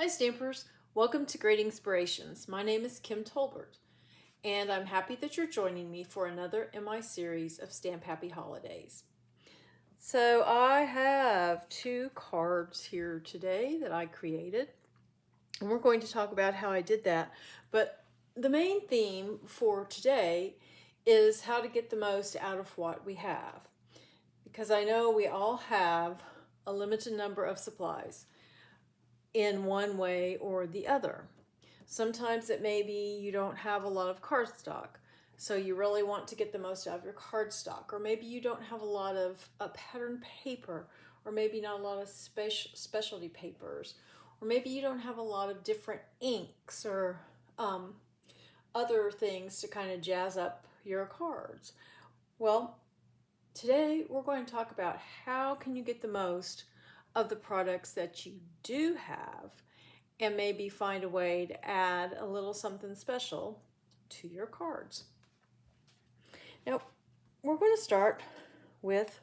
Hi Stampers, welcome to Great Inspirations. My name is Kim Tolbert, and I'm happy that you're joining me for another in my series of Stamp Happy Holidays. So I have two cards here today that I created, and we're going to talk about how I did that. But the main theme for today is how to get the most out of what we have, because I know we all have a limited number of supplies in one way or the other. Sometimes it may be you don't have a lot of cardstock, so you really want to get the most out of your cardstock. Or maybe you don't have a lot of pattern paper, or maybe not a lot of specialty papers. Or maybe you don't have a lot of different inks or other things to kind of jazz up your cards. Well, today we're going to talk about how can you get the most of the products that you do have, and maybe find a way to add a little something special to your cards. Now, we're going to start with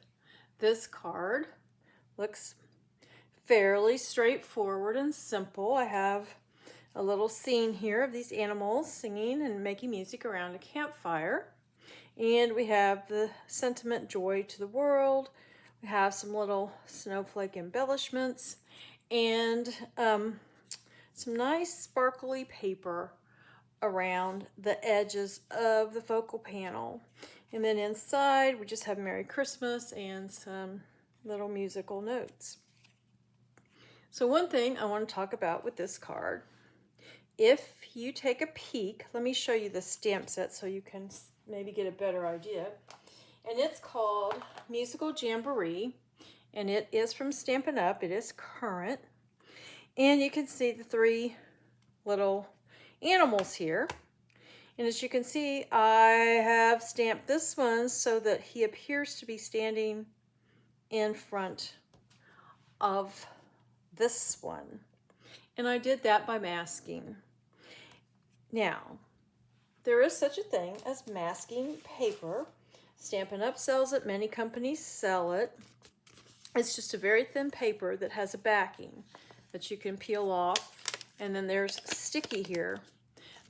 this card. Looks fairly straightforward and simple. I have a little scene here of these animals singing and making music around a campfire. And we have the sentiment, joy to the world. We have some little snowflake embellishments and some nice sparkly paper around the edges of the focal panel. And then inside we just have Merry Christmas and some little musical notes. So one thing I want to talk about with this card, if you take a peek, let me show you the stamp set so you can maybe get a better idea. And it's called Musical Jamboree, and it is from Stampin' Up. It is current. And you can see the three little animals here. And as you can see, I have stamped this one so that he appears to be standing in front of this one. And I did that by masking. Now, there is such a thing as masking paper. Stampin' Up! Sells it. Many companies sell it. It's just a very thin paper that has a backing that you can peel off. And then there's sticky here,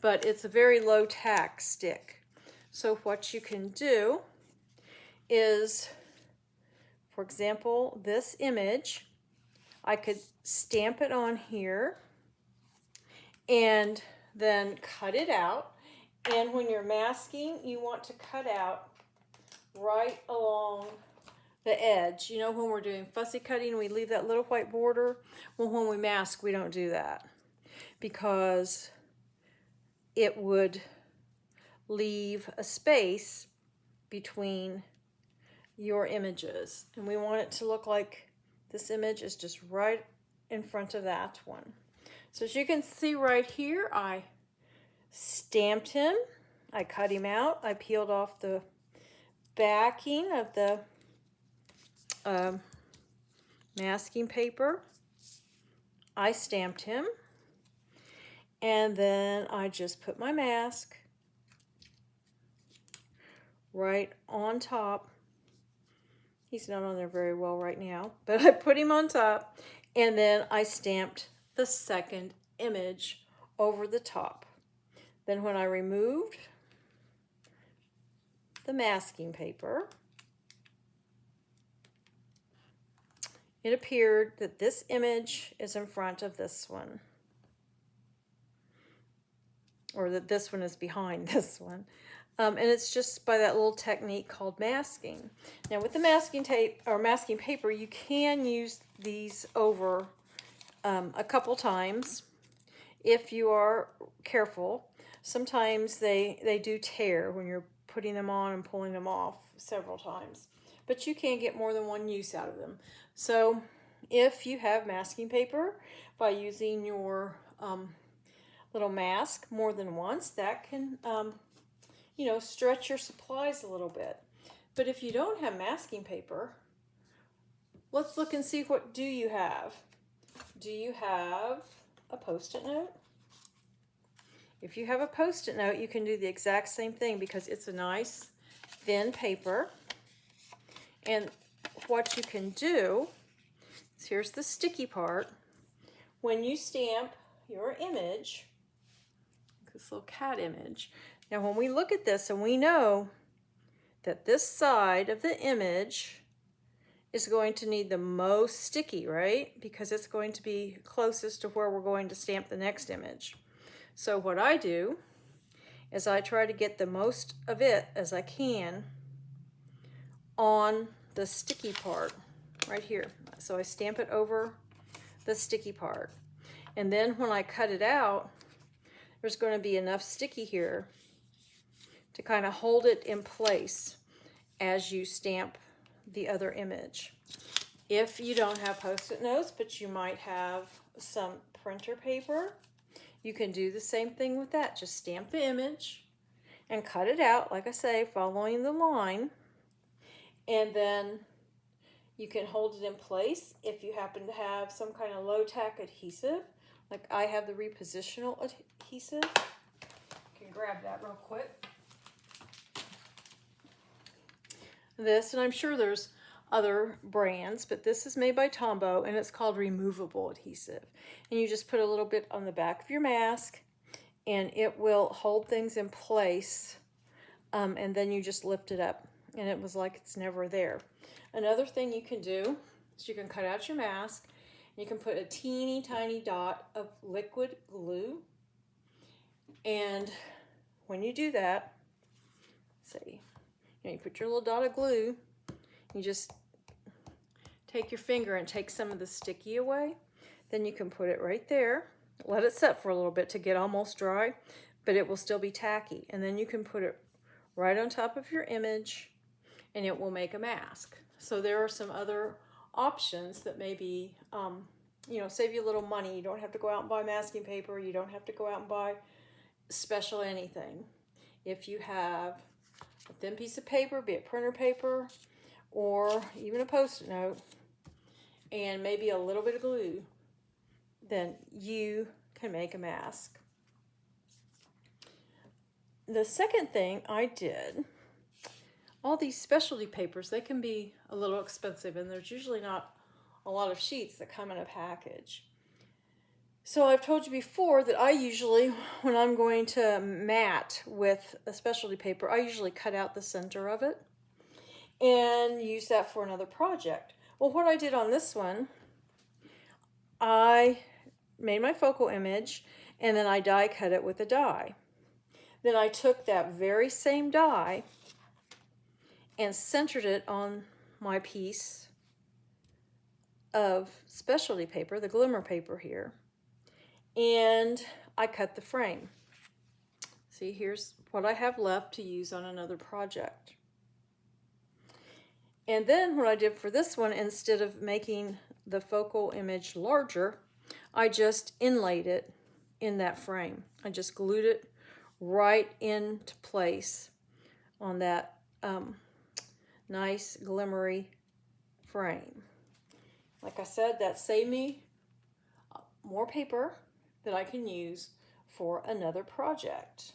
but it's a very low tack stick. So what you can do is, for example, this image, I could stamp it on here and then cut it out. And when you're masking, you want to cut out right along the edge. You know, when we're doing fussy cutting, we leave that little white border. Well, when we mask, we don't do that because it would leave a space between your images. And we want it to look like this image is just right in front of that one. So as you can see right here, I stamped him, I cut him out, I peeled off the backing of the masking paper, I stamped him, and then I just put my mask right on top. He's not on there very well right now, but I put him on top, and then I stamped the second image over the top. Then when I removed the masking paper, it appeared that this image is in front of this one, or that this one is behind this one. And it's just by that little technique called masking. Now with the masking tape or masking paper, you can use these over a couple times if you are careful. Sometimes they do tear when you're putting them on and pulling them off several times, but you can get more than one use out of them. So if you have masking paper, by using your little mask more than once, that can you know, stretch your supplies a little bit. But if you don't have masking paper, let's look and see, what do you have? Do you have a Post-it note? If you have a Post-it note, you can do the exact same thing because it's a nice thin paper. And what you can do is, here's the sticky part. when you stamp your image, this little cat image, now when we look at this and we know that this side of the image is going to need the most sticky, right? Because it's going to be closest to where we're going to stamp the next image. So what I do is I try to get the most of it as I can on the sticky part right here. So I stamp it over the sticky part. And then when I cut it out, there's going to be enough sticky here to kind of hold it in place as you stamp the other image. If you don't have Post-it notes, but you might have some printer paper, you can do the same thing with that. Just stamp the image and cut it out, like I say, following the line. And then you can hold it in place if you happen to have some kind of low-tack adhesive. Like I have the repositional adhesive. You can grab that real quick. This, and I'm sure there's other brands, but this is made by Tombow and it's called removable adhesive. And you just put a little bit on the back of your mask and it will hold things in place, and then you just lift it up and it was like it's never there. Another thing you can do is you can cut out your mask and you can put a teeny tiny dot of liquid glue, and when you do that, see, you put your little dot of glue, you just take your finger and take some of the sticky away. Then you can put it right there, let it set for a little bit to get almost dry, but it will still be tacky. And then you can put it right on top of your image and it will make a mask. So there are some other options that maybe, save you a little money. You don't have to go out and buy masking paper. You don't have to go out and buy special anything. If you have a thin piece of paper, be it printer paper or even a Post-it note, and maybe a little bit of glue, then you can make a mask. The second thing I did, all these specialty papers, they can be a little expensive and there's usually not a lot of sheets that come in a package. So I've told you before that I usually, when I'm going to mat with a specialty paper, I usually cut out the center of it and use that for another project. Well, what I did on this one, I made my focal image and then I die cut it with a die. Then I took that very same die and centered it on my piece of specialty paper, the glimmer paper here, and I cut the frame. See, here's what I have left to use on another project. And then what I did for this one, instead of making the focal image larger, I just inlaid it in that frame. I just glued it right into place on that nice glimmery frame. Like I said, that saved me more paper that I can use for another project.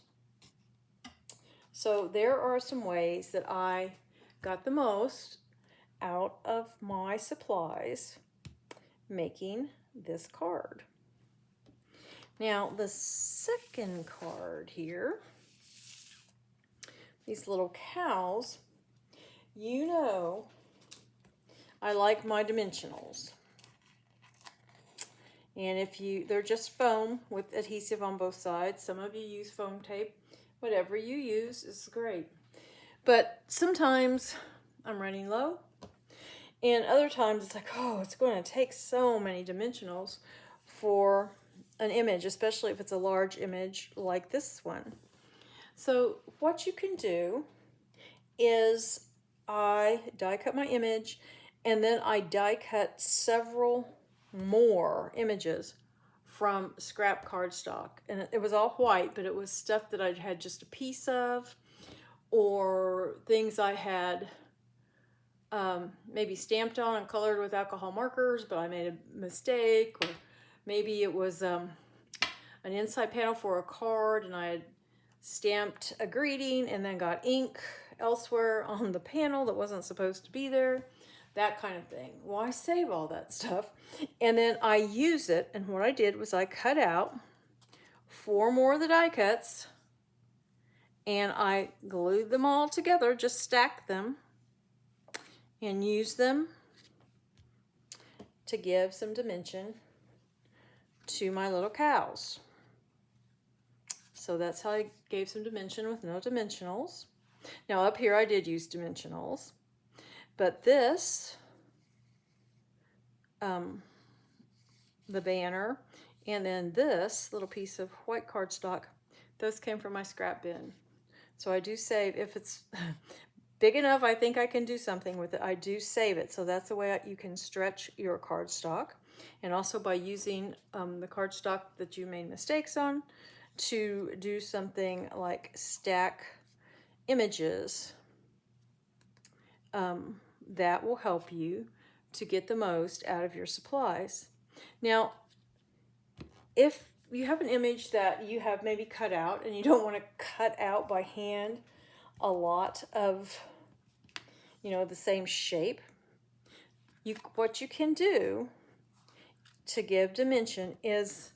So there are some ways that I got the most out of my supplies making this card. Now the second card here, these little cows, you know I like my dimensionals. And they're just foam with adhesive on both sides. Some of you use foam tape. Whatever you use is great. But sometimes I'm running low. And other times it's like, oh, it's going to take so many dimensionals for an image, especially if it's a large image like this one. So what you can do is I die cut my image and then I die cut several more images from scrap cardstock. And it was all white, but it was stuff that I had just a piece of, or things I had maybe stamped on and colored with alcohol markers, but I made a mistake, or maybe it was an inside panel for a card and I had stamped a greeting and then got ink elsewhere on the panel that wasn't supposed to be there. that kind of thing. Why save all that stuff? And then I use it, and what I did was I cut out 4 more of the die cuts, and I glued them all together, just stacked them, and used them to give some dimension to my little cows. So that's how I gave some dimension with no dimensionals. Now up here I did use dimensionals, but this, the banner, and then this little piece of white cardstock, those came from my scrap bin. So I do save, if it's big enough, I think I can do something with it, I do save it. So that's the way you can stretch your cardstock. And also by using the cardstock that you made mistakes on to do something like stack images, that will help you to get the most out of your supplies. Now, if you have an image that you have maybe cut out and you don't want to cut out by hand a lot of, the same shape, what you can do to give dimension is,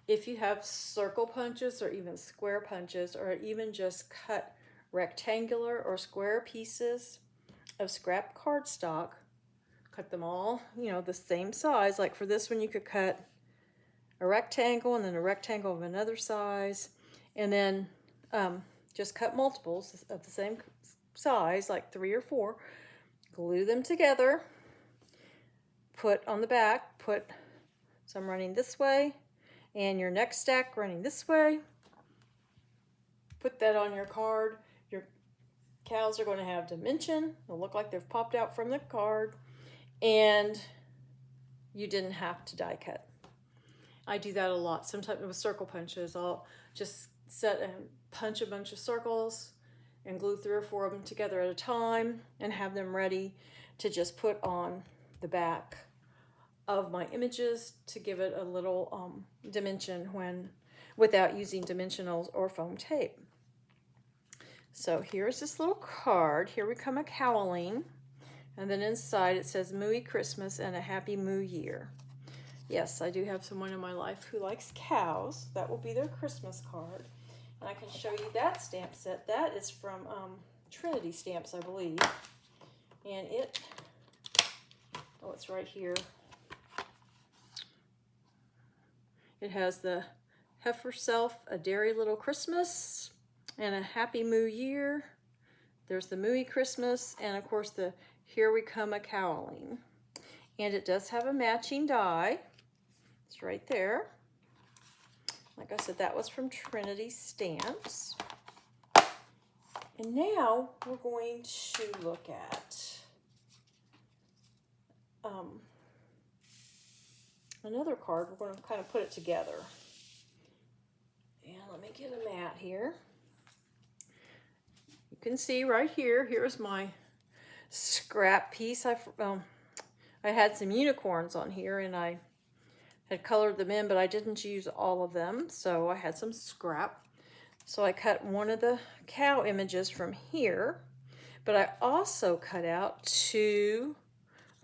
if you have circle punches or even square punches, or even just cut rectangular or square pieces of scrap cardstock, cut them all, the same size. Like for this one, you could cut a rectangle and then a rectangle of another size, and then just cut multiples of the same size, like 3 or 4, glue them together, put on the back, put some running this way, and your next stack running this way. Put that on your card. Your cows are going to have dimension. They'll look like they've popped out from the card, and you didn't have to die cut. I do that a lot. Sometimes with circle punches, I'll just set and punch a bunch of circles and glue 3 or 4 of them together at a time and have them ready to just put on the back of my images to give it a little dimension without using dimensionals or foam tape. So here's this little card. Here we come a caroling, and then inside it says Mooey Christmas and a Happy Moo Year. Yes, I do have someone in my life who likes cows. That will be their Christmas card. And I can show you that stamp set. That is from Trinity Stamps, I believe. And it's right here. It has the Heifer Self, a Dairy Little Christmas, and a Happy Moo Year. There's the Mooey Christmas, and of course the Here We Come a Caroling. And it does have a matching die. It's right there. Like I said, that was from Trinity Stamps. And now we're going to look at another card. We're going to kind of put it together. And let me get a mat here. You can see right here, here's my scrap piece. I had some unicorns on here, and I had colored them in, but I didn't use all of them, so I had some scrap. So I cut one of the cow images from here, but I also cut out 2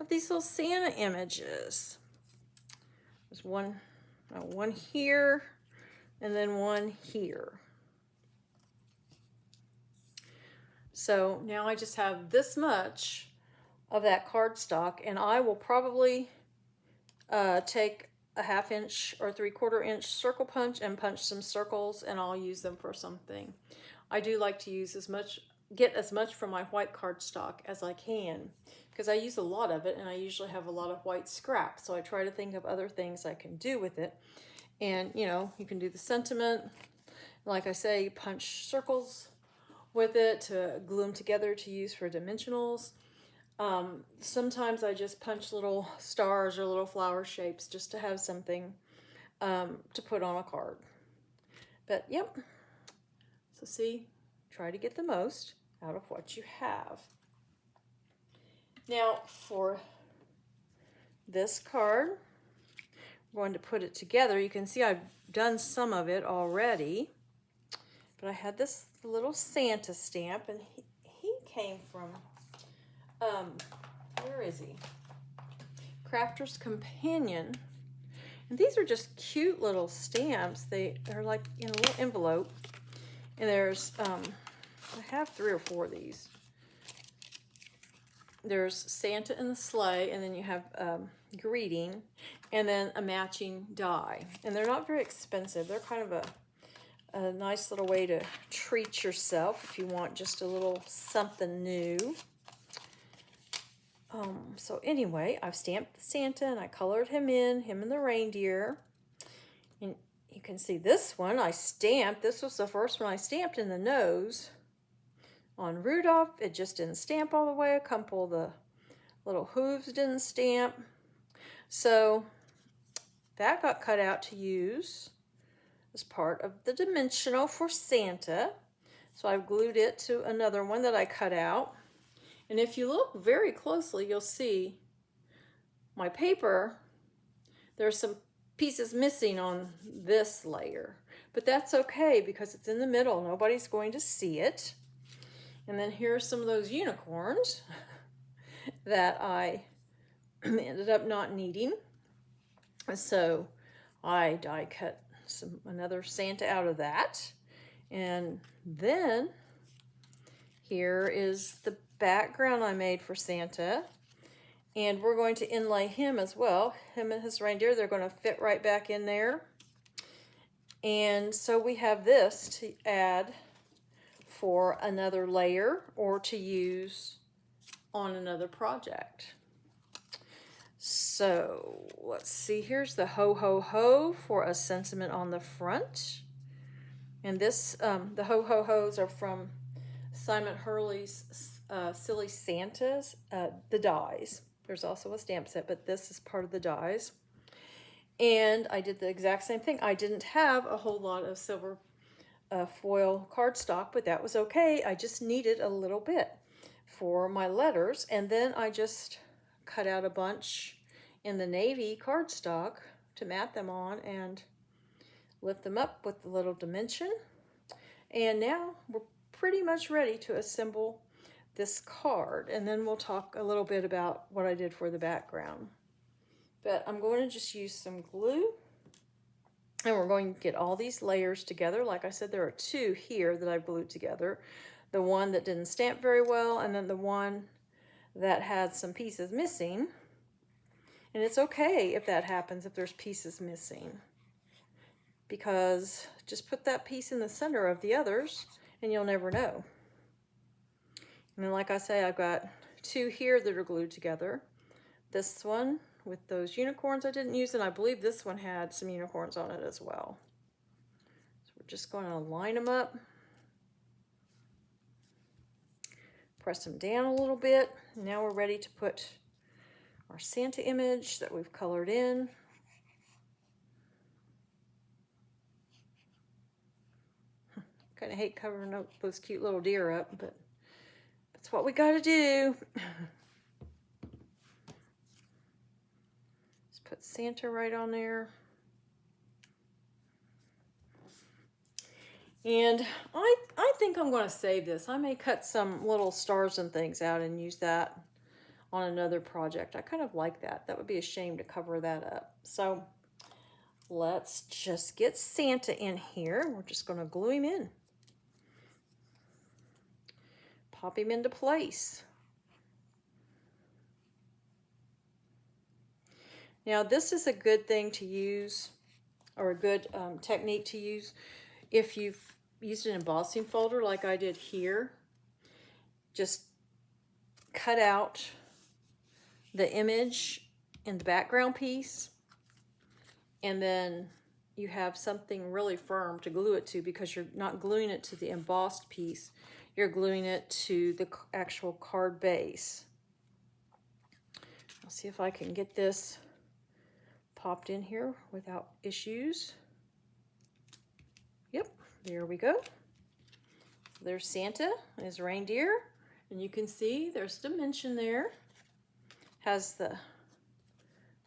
of these little Santa images. There's one here, and then one here. So now I just have this much of that cardstock, and I will probably take a 1/2 inch or 3/4 inch circle punch and punch some circles, and I'll use them for something. I do like to use get as much from my white cardstock as I can, because I use a lot of it, and I usually have a lot of white scrap, so I try to think of other things I can do with it. And you can do the sentiment, like I say, punch circles with it to glue them together to use for dimensionals. Sometimes I just punch little stars or little flower shapes just to have something to put on a card. But yep, so see, try to get the most out of what you have. Now for this card, I'm going to put it together. You can see I've done some of it already, but I had this little Santa stamp, and he came from Where is he? Crafter's Companion. And these are just cute little stamps. They're like in a little envelope. And there's, I have 3 or 4 of these. There's Santa in the sleigh, and then you have greeting, and then a matching die. And they're not very expensive. They're kind of a nice little way to treat yourself if you want just a little something new. So anyway, I've stamped Santa and I colored him and the reindeer. And you can see this one I stamped. This was the first one I stamped in the nose. On Rudolph, it just didn't stamp all the way. A couple of the little hooves didn't stamp. So that got cut out to use as part of the dimensional for Santa. So I've glued it to another one that I cut out. And if you look very closely, you'll see my paper. There's some pieces missing on this layer, but that's okay because it's in the middle. Nobody's going to see it. And then here are some of those unicorns that I ended up not needing. So I die cut another Santa out of that. And then here is the background I made for Santa. And we're going to inlay him as well. Him and his reindeer, they're going to fit right back in there. And so we have this to add for another layer or to use on another project. So let's see, here's the ho ho ho for a sentiment on the front. And this, the ho ho ho's are from Simon Hurley's Silly Santas, the dies. There's also a stamp set, but this is part of the dies. And I did the exact same thing. I didn't have a whole lot of silver foil cardstock, but that was okay. I just needed a little bit for my letters. And then I just cut out a bunch in the navy cardstock to mat them on and lift them up with the little dimension. And now we're pretty much ready to assemble this card, and then we'll talk a little bit about what I did for the background. But I'm going to just use some glue, and we're going to get all these layers together. Like I said, there are 2 here that I've glued together. The one that didn't stamp very well, and then the one that had some pieces missing. And it's okay if that happens, if there's pieces missing, because just put that piece in the center of the others and you'll never know. And then, like I say, I've got 2 here that are glued together. This one with those unicorns I didn't use, and I believe this one had some unicorns on it as well. So we're just going to line them up, press them down a little bit. Now we're ready to put our Santa image that we've colored in. Kind of hate covering up those cute little deer up, but that's what we got to do. Just put Santa right on there. And I think I'm going to save this. I may cut some little stars and things out and use that on another project. I kind of like that. That would be a shame to cover that up. So let's just get Santa in here. We're just going to glue him in. Pop him into place. Now this is a good thing to use, or a good technique to use if you've used an embossing folder like I did here. Just cut out the image in the background piece, and then you have something really firm to glue it to, because you're not gluing it to the embossed piece. You're gluing it to the actual card base. I'll see if I can get this popped in here without issues. Yep, there we go. There's Santa and his reindeer, and you can see there's dimension there. Has the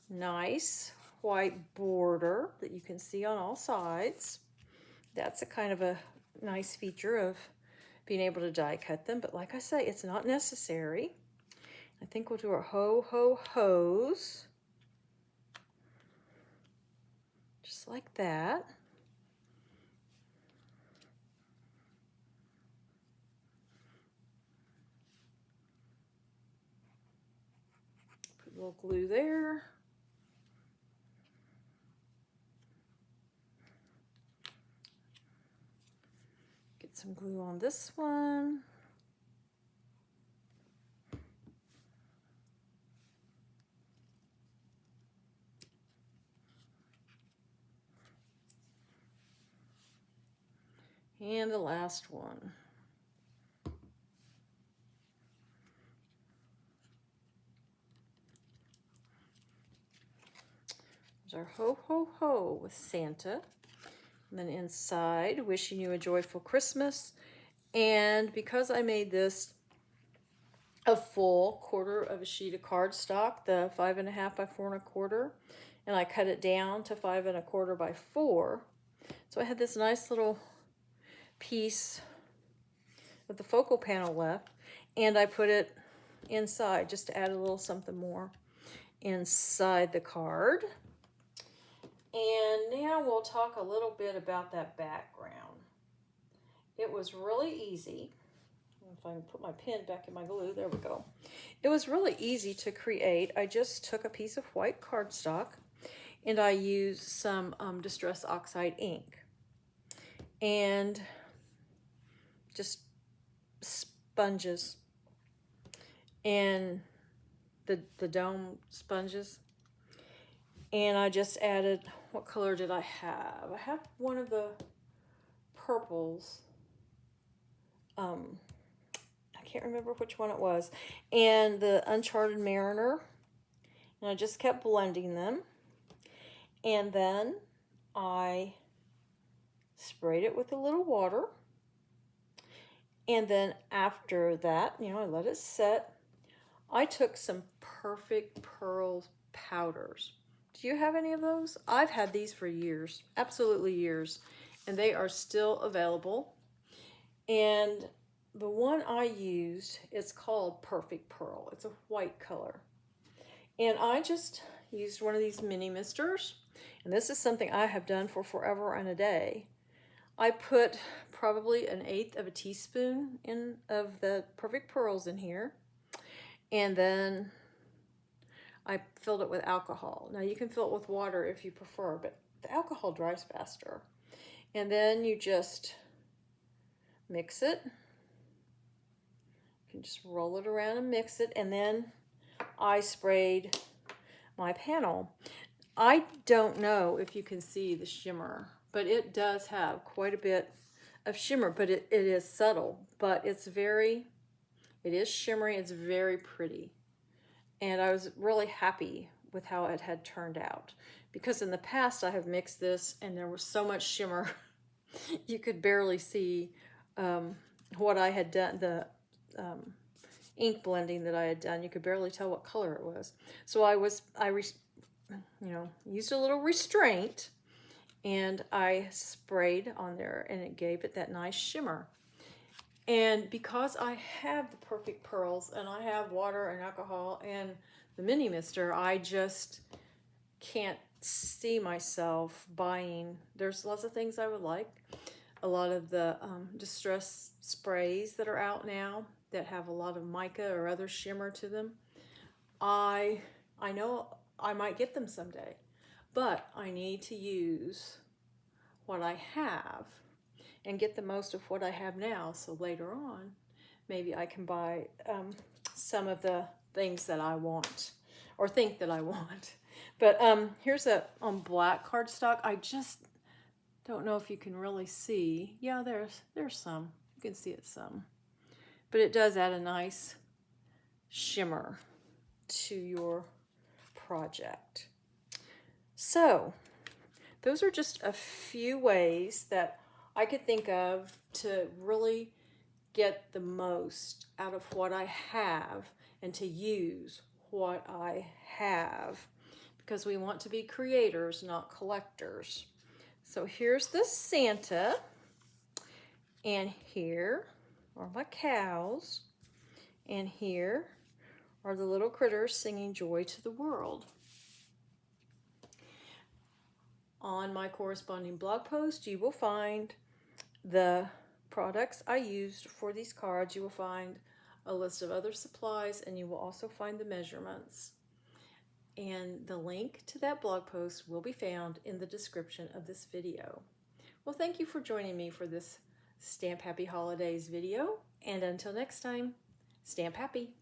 nice white border that you can see on all sides. That's a kind of a nice feature of being able to die cut them, but like I say, it's not necessary. I think we'll do our ho, ho, hos. Just like that. Put a little glue there. Get some glue on this one. And the last one. There's our ho, ho, ho with Santa. And then inside, wishing you a joyful Christmas. And because I made this a full quarter of a sheet of cardstock, the 5.5 by 4.25, and I cut it down to 5.25 by 4. So I had this nice little piece with the focal panel left, and I put it inside just to add a little something more inside the card. And now we'll talk a little bit about that background. It was really easy. If I can put my pen back in my glue, there we go. It was really easy to create. I just took a piece of white cardstock and I used some Distress Oxide ink and just sponges and the dome sponges. And I just added, what color did I have? I have one of the purples. I can't remember which one it was. And the Uncharted Mariner. And I just kept blending them. And then I sprayed it with a little water. And then after that, you know, I let it set. I took some Perfect Pearls powders. Do you have any of those? I've had these for years, absolutely years, and they are still available. And the one I used is called Perfect Pearl. It's a white color. And I just used one of these mini misters, and this is something I have done for forever and a day. I put probably 1/8 of a teaspoon of the Perfect Pearls in here, and then I filled it with alcohol. Now you can fill it with water if you prefer, but the alcohol dries faster. And then you just mix it. You can just roll it around and mix it. And then I sprayed my panel. I don't know if you can see the shimmer, but it does have quite a bit of shimmer, but it is subtle, but it is shimmery. It's very pretty. And I was really happy with how it had turned out, because in the past I have mixed this and there was so much shimmer you could barely see what I had done, the ink blending that I had done. You could barely tell what color it was. So I used a little restraint and I sprayed on there, and it gave it that nice shimmer. And because I have the Perfect Pearls and I have water and alcohol and the mini mister, I just can't see myself buying. There's lots of things I would like. A lot of the distress sprays that are out now that have a lot of mica or other shimmer to them. I know I might get them someday, but I need to use what I have and get the most of what I have now, so later on maybe I can buy some of the things that I want or think that I want. But here's on black cardstock. I just don't know if you can really see. Yeah, there's some. You can see it some. But it does add a nice shimmer to your project. So those are just a few ways that I could think of to really get the most out of what I have and to use what I have, because we want to be creators, not collectors. So here's the Santa, and here are my cows, and here are the little critters singing joy to the world. On my corresponding blog post, you will find the products I used for these cards. You will find a list of other supplies, and you will also find the measurements. And the link to that blog post will be found in the description of this video. Well, thank you for joining me for this Stamp Happy Holidays video, and until next time, stamp happy.